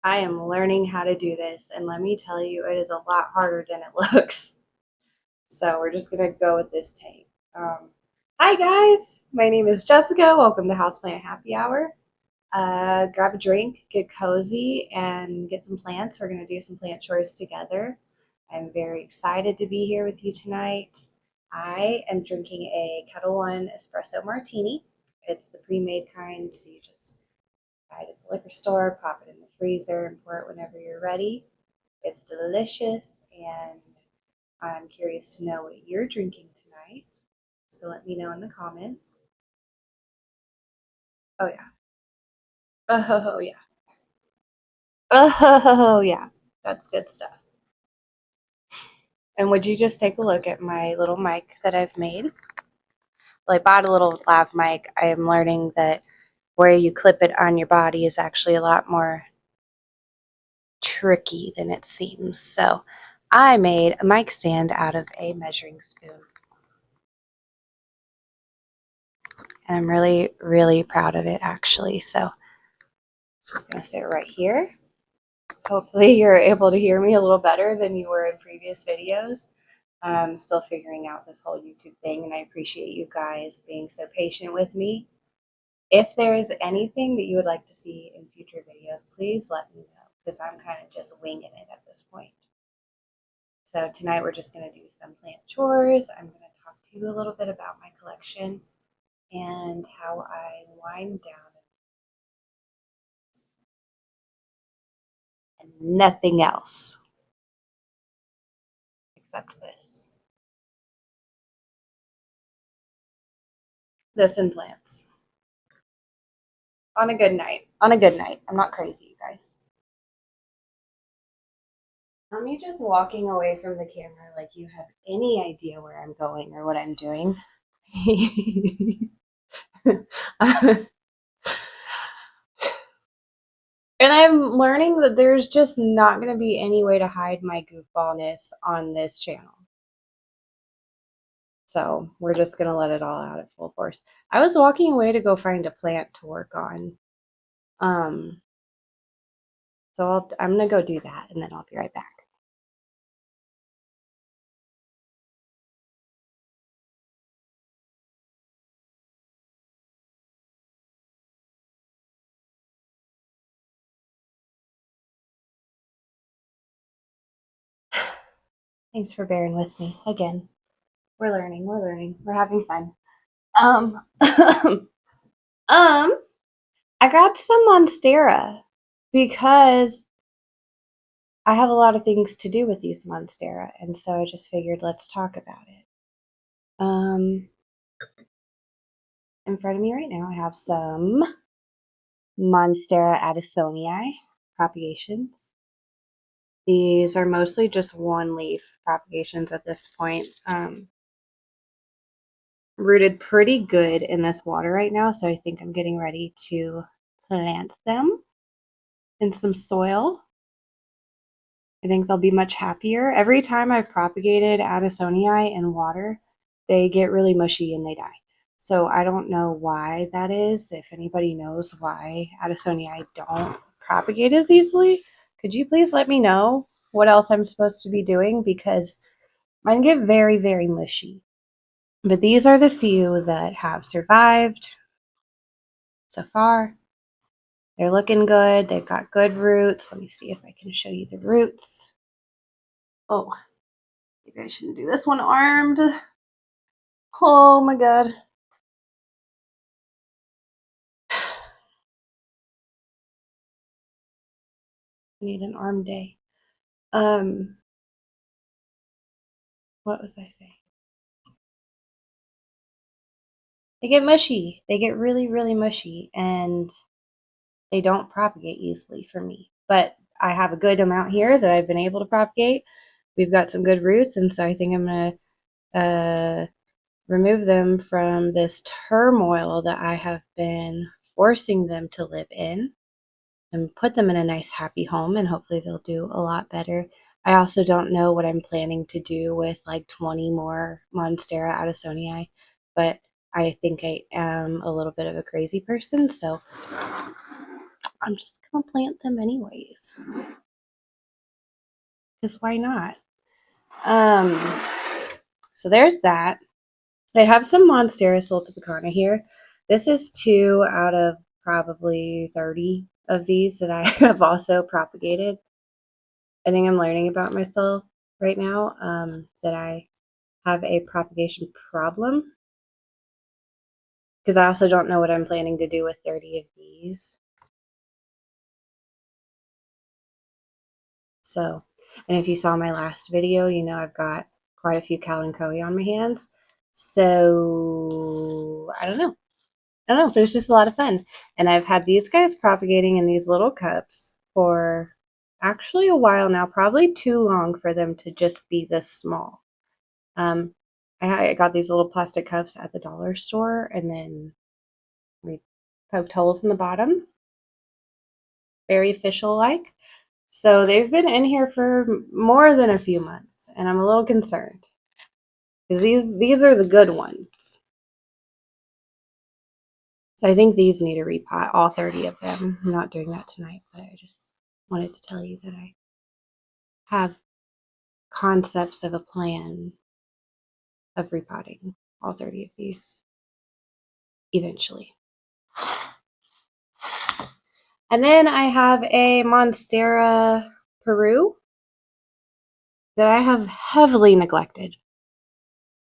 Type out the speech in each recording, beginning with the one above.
I am learning how to do this, and let me tell you, it is a lot harder than it looks. So we're just gonna go with this tape. Hi guys, my name is Jessica. Welcome to Houseplant Happy Hour. Grab a drink, get cozy, and get some plants. We're gonna do some plant chores together. I'm very excited to be here with you tonight. I am drinking a Kettle One espresso martini. It's the pre-made kind, so you just buy it at the liquor store, pop it in the freezer, and pour it whenever you're ready. It's delicious, and I'm curious to know what you're drinking tonight. So let me know in the comments. Oh, yeah. Oh, yeah. Oh, yeah. That's good stuff. And would you just take a look at my little mic that I've made? Well, I bought a little lav mic. I am learning that where you clip it on your body is actually a lot more tricky than it seems. So I made a mic stand out of a measuring spoon. And I'm really, really proud of it, actually. So just going to sit right here. Hopefully you're able to hear me a little better than you were in previous videos. I'm still figuring out this whole YouTube thing, and I appreciate you guys being so patient with me. If there is anything that you would like to see in future videos, please let me know, because I'm kind of just winging it at this point. So tonight we're just going to do some plant chores. I'm going to talk to you a little bit about my collection and how I wind down and nothing else except this. This and plants. On a good night. On a good night. I'm not crazy, you guys. Not me just walking away from the camera like you have any idea where I'm going or what I'm doing. And I'm learning that there's just not going to be any way to hide my goofballness on this channel. So we're just going to let it all out at full force. I was walking away to go find a plant to work on. So I'm going to go do that, and then I'll be right back. Thanks for bearing with me. Again, we're learning, we're having fun. I grabbed some Monstera because I have a lot of things to do with these Monstera, and so I just figured let's talk about it. In front of me right now I have some Monstera addisonii propagations. These are mostly just one leaf propagations at this point. Rooted pretty good in this water right now, so I think I'm getting ready to plant them in some soil. I think they'll be much happier. Every time I've propagated addisonii in water, they get really mushy and they die. So I don't know why that is. If anybody knows why addisonii don't propagate as easily, could you please let me know what else I'm supposed to be doing? Because mine get very, very mushy. But these are the few that have survived so far. They're looking good. They've got good roots. Let me see if I can show you the roots. Oh, maybe I shouldn't do this one armed. Oh my god. I need an arm day. What was I saying? They get mushy. They get really, really mushy, and they don't propagate easily for me. But I have a good amount here that I've been able to propagate. We've got some good roots, and so I think I'm going to remove them from this turmoil that I have been forcing them to live in and put them in a nice, happy home, and hopefully they'll do a lot better. I also don't know what I'm planning to do with like 20 more Monstera addisonii, but I think I am a little bit of a crazy person, so I'm just gonna plant them anyways. Because why not? So there's that. I have some Monstera Sultipicana here. This is 2 out of probably 30 of these that I have also propagated. I think I'm learning about myself right now, that I have a propagation problem, because I also don't know what I'm planning to do with 30 of these. So, and if you saw my last video, you know I've got quite a few Kalanchoe on my hands. So, I don't know, but it's just a lot of fun. And I've had these guys propagating in these little cups for actually a while now, probably too long for them to just be this small. I got these little plastic cups at the dollar store, and then we poked holes in the bottom, very official-like. So they've been in here for more than a few months, and I'm a little concerned because these are the good ones. So I think these need a repot, all 30 of them. I'm not doing that tonight, but I just wanted to tell you that I have concepts of a plan of repotting all 30 of these eventually. And then I have a Monstera Peru that I have heavily neglected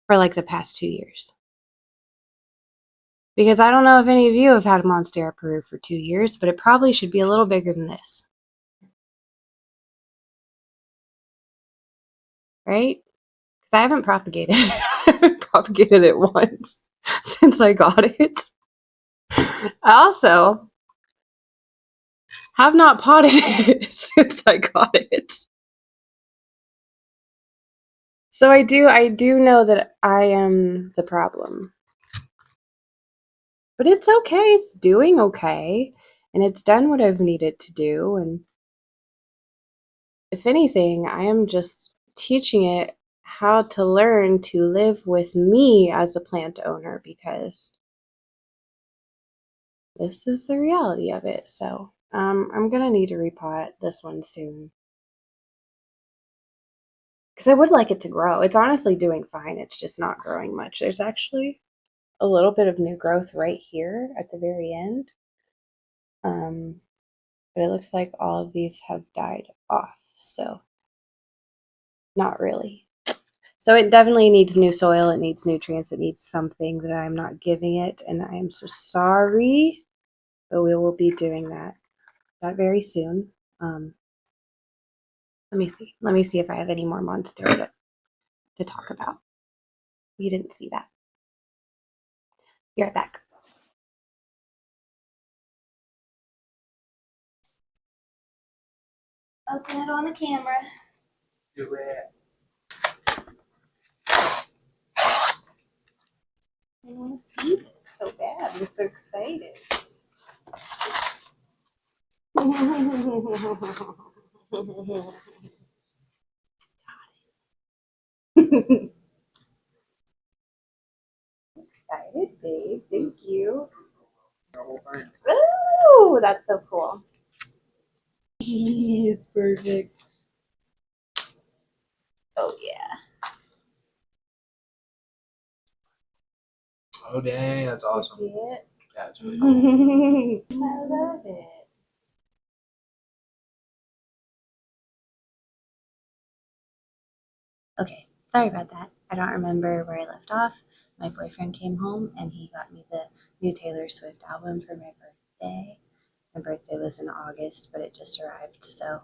for like the past 2 years. Because I don't know if any of you have had a Monstera Peru for 2 years, but it probably should be a little bigger than this. Right? Because I haven't propagated it. I haven't propagated it once since I got it. I also have not potted it since I got it. So I do know that I am the problem. But it's okay. It's doing okay. And it's done what I've needed to do. And if anything, I am just teaching it how to learn to live with me as a plant owner, because this is the reality of it. So I'm gonna need to repot this one soon, because I would like it to grow. It's honestly doing fine. It's just not growing much. There's actually a little bit of new growth right here at the very end. But it looks like all of these have died off, so not really. So it definitely needs new soil, it needs nutrients, it needs something that I'm not giving it, and I am so sorry, but we will be doing that very soon. Let me see. Let me see if I have any more Monstera to talk about. You didn't see that. Be right back. Open it on the camera. Do it. I want to see this so bad. I'm so excited. Excited, babe. Thank you. Ooh, that's so cool. He's perfect. Oh yeah. Oh dang, that's awesome. See it? That's really cool. I love it. Okay, sorry about that. I don't remember where I left off. My boyfriend came home and he got me the new Taylor Swift album for my birthday. My birthday was in August, but it just arrived. So,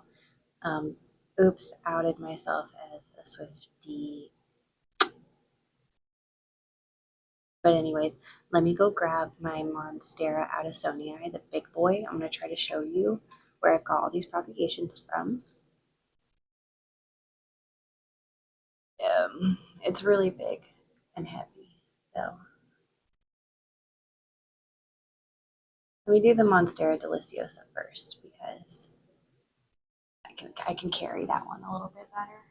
oops, outed myself as a Swiftie. But anyways, let me go grab my Monstera Addisonii, the big boy. I'm going to try to show you where I've got all these propagations from. It's really big and heavy. So let me do the Monstera Deliciosa first, because I can carry that one a little bit better.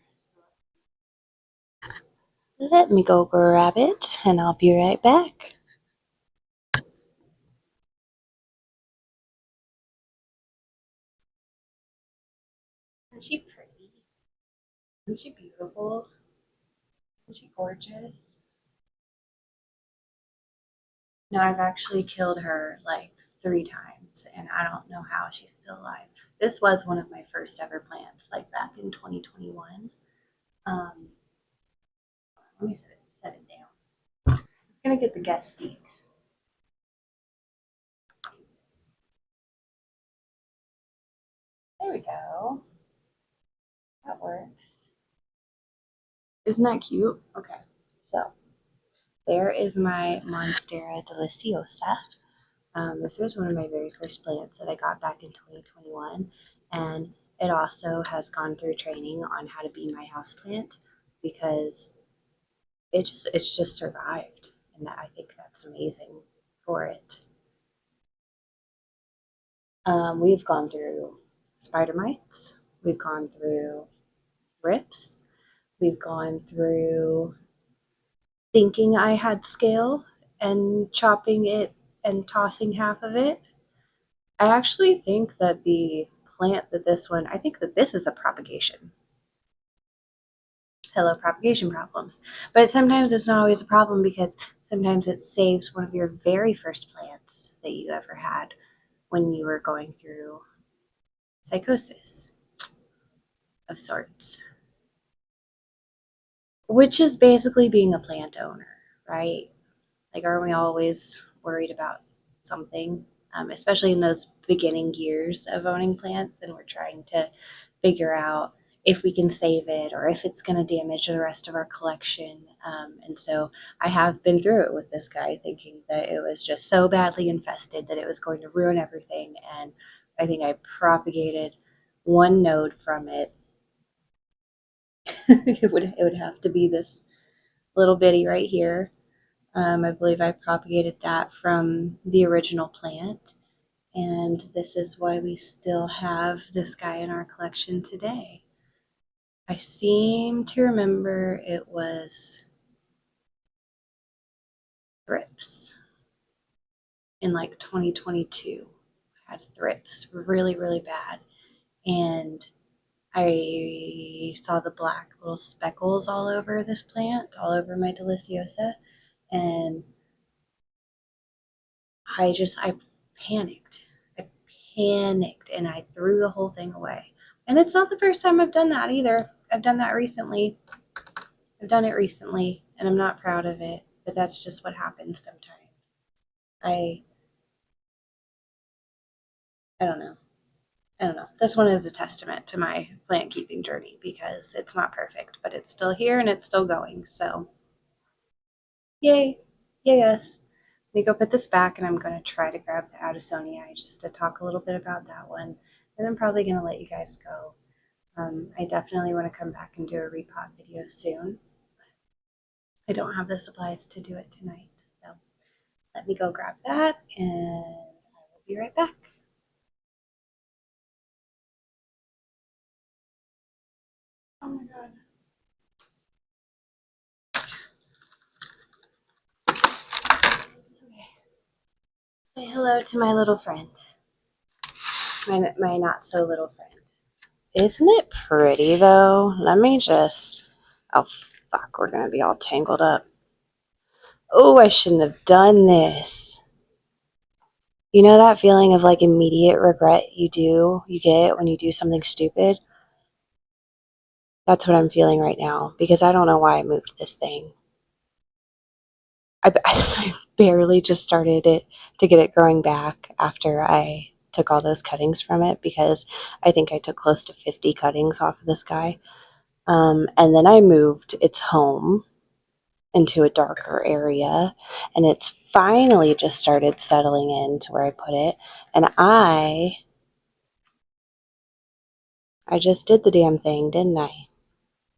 So let me go grab it, and I'll be right back. Isn't she pretty? Isn't she beautiful? Isn't she gorgeous? No, I've actually killed her like 3 times, and I don't know how she's still alive. This was one of my first ever plants, like back in 2021. Um, Let me set it down. I'm gonna get the guest seat. There we go. That works. Isn't that cute? Okay, so there is my Monstera Deliciosa. This was one of my very first plants that I got back in 2021, and it also has gone through training on how to be my house plant because it's just survived, and I think that's amazing for it. We've gone through spider mites, we've gone through rips, we've gone through thinking I had scale and chopping it and tossing half of it. I actually think that the plant that I think that this is a propagation. Hello, propagation problems. But sometimes it's not always a problem because sometimes it saves one of your very first plants that you ever had when you were going through psychosis of sorts, which is basically being a plant owner, right? Like, aren't we always worried about something, especially in those beginning years of owning plants, and we're trying to figure out if we can save it or if it's going to damage the rest of our collection. And so I have been through it with this guy, thinking that it was just so badly infested that it was going to ruin everything. And I think I propagated one node from it. It would have to be this little bitty right here. I believe I propagated that from the original plant, and this is why we still have this guy in our collection today. I seem to remember it was thrips in like 2022. I had thrips really, really bad, and I saw the black little speckles all over this plant, all over my Deliciosa, and I panicked. I panicked and I threw the whole thing away. And it's not the first time I've done that either. I've done that recently. I've done it recently and I'm not proud of it, but that's just what happens sometimes. I I don't know. I don't know. This one is a testament to my plant keeping journey because it's not perfect, but it's still here and it's still going. So, yay. Yay us. Let me go put this back and I'm going to try to grab the Addisonii just to talk a little bit about that one. And I'm probably going to let you guys go. I definitely want to come back and do a repot video soon. I don't have the supplies to do it tonight. So let me go grab that and I will be right back. Oh my god. Okay. Say hello to my little friend. My not so little friend. Isn't it pretty though? Let me just. Oh fuck, we're gonna be all tangled up. Oh, I shouldn't have done this. You know that feeling of like immediate regret you get when you do something stupid? That's what I'm feeling right now because I don't know why I moved this thing. I barely just started it to get it growing back after I took all those cuttings from it because I think I took close to 50 cuttings off of this guy. And then I moved its home into a darker area and it's finally just started settling into where I put it. And I just did the damn thing, didn't I?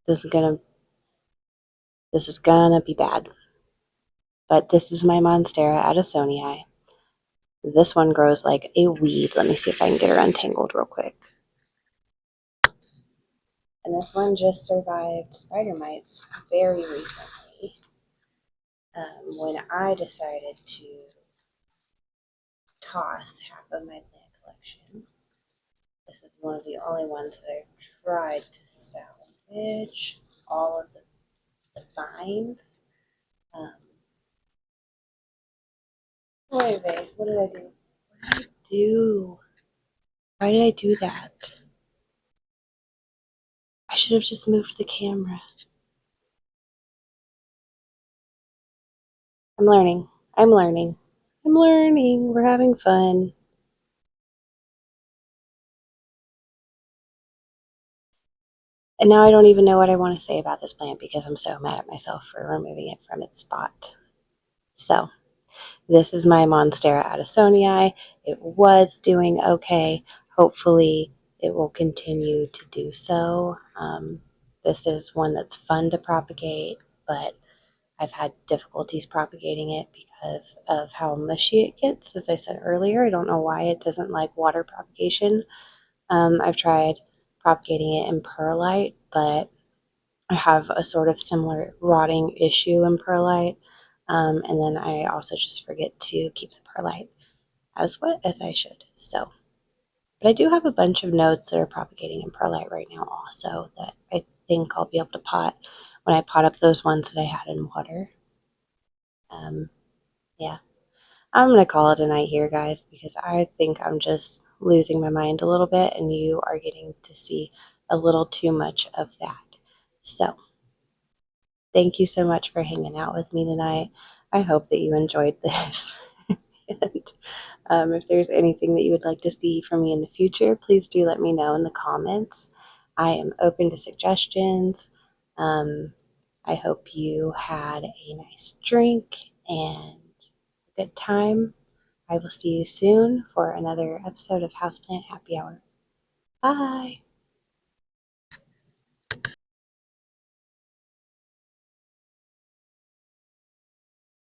This is gonna be bad. But this is my Monstera Addisonii. This one grows like a weed. Let me see if I can get her untangled real quick. And this one just survived spider mites very recently when I decided to toss half of my plant collection. This is one of the only ones that I've tried to salvage all of the vines. Um, What did I do? What did I do? Why did I do that? I should have just moved the camera. I'm learning. I'm learning. I'm learning. We're having fun. And now I don't even know what I want to say about this plant because I'm so mad at myself for removing it from its spot. So, this is my Monstera Addisonii. It was doing okay. Hopefully, it will continue to do so. This is one that's fun to propagate, but I've had difficulties propagating it because of how mushy it gets. As I said earlier, I don't know why it doesn't like water propagation. I've tried propagating it in perlite, but I have a sort of similar rotting issue in perlite. And then I also just forget to keep the perlite as wet as I should. So, but I do have a bunch of nodes that are propagating in perlite right now also that I think I'll be able to pot when I pot up those ones that I had in water. Yeah, I'm going to call it a night here, guys, because I think I'm just losing my mind a little bit and you are getting to see a little too much of that. So, thank you so much for hanging out with me tonight. I hope that you enjoyed this. And if there's anything that you would like to see from me in the future, please do let me know in the comments. I am open to suggestions. Um, I hope you had a nice drink and a good time. I will see you soon for another episode of Houseplant Happy Hour. Bye.